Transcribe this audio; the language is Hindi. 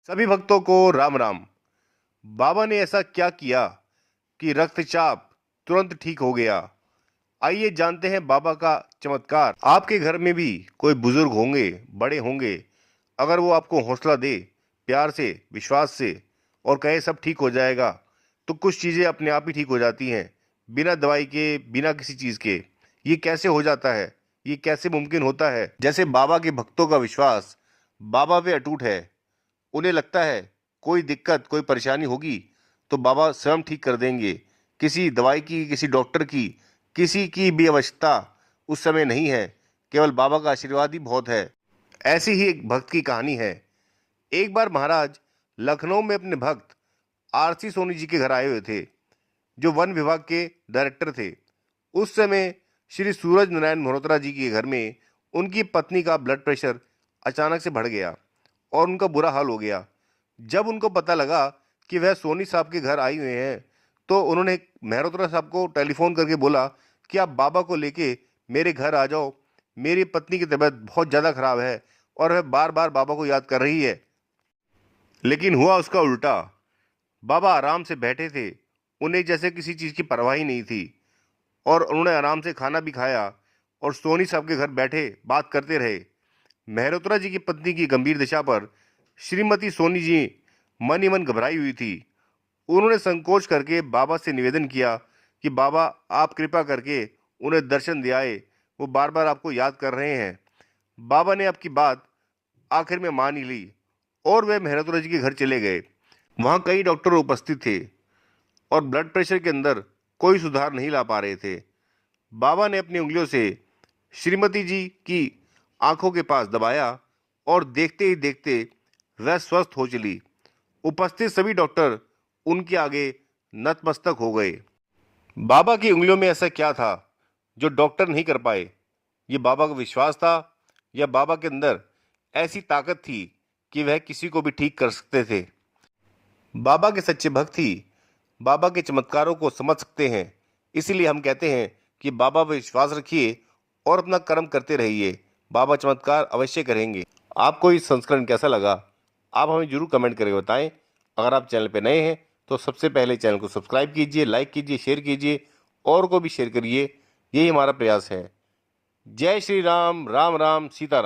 सभी भक्तों को राम राम। बाबा ने ऐसा क्या किया कि रक्तचाप तुरंत ठीक हो गया? आइए जानते हैं बाबा का चमत्कार। आपके घर में भी कोई बुजुर्ग होंगे, बड़े होंगे। अगर वो आपको हौसला दे, प्यार से, विश्वास से, और कहे सब ठीक हो जाएगा, तो कुछ चीज़ें अपने आप ही ठीक हो जाती हैं, बिना दवाई के, बिना किसी चीज़ के। ये कैसे हो जाता है? ये कैसे मुमकिन होता है? जैसे बाबा के भक्तों का विश्वास बाबा पे अटूट है। उन्हें लगता है कोई दिक्कत, कोई परेशानी होगी तो बाबा स्वयं ठीक कर देंगे। किसी दवाई की, किसी डॉक्टर की, किसी की भी आवश्यकता उस समय नहीं है। केवल बाबा का आशीर्वाद ही बहुत है। ऐसी ही एक भक्त की कहानी है। एक बार महाराज लखनऊ में अपने भक्त आरसी सोनी जी के घर आए हुए थे, जो वन विभाग के डायरेक्टर थे। उस समय श्री सूरज नारायण मल्होत्रा जी के घर में उनकी पत्नी का ब्लड प्रेशर अचानक से बढ़ गया और उनका बुरा हाल हो गया। जब उनको पता लगा कि वह सोनी साहब के घर आए हुए हैं, तो उन्होंने मेहरोत्रा साहब को टेलीफोन करके बोला कि आप बाबा को लेके मेरे घर आ जाओ। मेरी पत्नी की तबीयत बहुत ज़्यादा खराब है और वह बार बार बाबा को याद कर रही है। लेकिन हुआ उसका उल्टा। बाबा आराम से बैठे थे, उन्हें जैसे किसी चीज़ की परवाह ही नहीं थी, और उन्होंने आराम से खाना भी खाया और सोनी साहब के घर बैठे बात करते रहे। मेहरोत्रा जी की पत्नी की गंभीर दशा पर श्रीमती सोनी जी मन ही मन घबराई हुई थी। उन्होंने संकोच करके बाबा से निवेदन किया कि बाबा, आप कृपा करके उन्हें दर्शन दे आए, वो बार बार आपको याद कर रहे हैं। बाबा ने आपकी बात आखिर में मान ही ली और वे मेहरोत्रा जी के घर चले गए। वहाँ कई डॉक्टर उपस्थित थे और ब्लड प्रेशर के अंदर कोई सुधार नहीं ला पा रहे थे। बाबा ने अपनी उंगलियों से श्रीमती जी की आंखों के पास दबाया और देखते ही देखते वह स्वस्थ हो चली। उपस्थित सभी डॉक्टर उनके आगे नतमस्तक हो गए। बाबा की उंगलियों में ऐसा क्या था जो डॉक्टर नहीं कर पाए? ये बाबा का विश्वास था, या बाबा के अंदर ऐसी ताकत थी कि वह किसी को भी ठीक कर सकते थे? बाबा के सच्चे भक्त ही बाबा के चमत्कारों को समझ सकते हैं। इसीलिए हम कहते हैं कि बाबा पर विश्वास रखिए और अपना कर्म करते रहिए। बाबा चमत्कार अवश्य करेंगे। आपको इस संस्करण कैसा लगा, आप हमें जरूर कमेंट करके बताएं। अगर आप चैनल पर नए हैं तो सबसे पहले चैनल को सब्सक्राइब कीजिए, लाइक कीजिए, शेयर कीजिए और को भी शेयर करिए। यही हमारा प्रयास है। जय श्री राम, राम राम, सीता राम।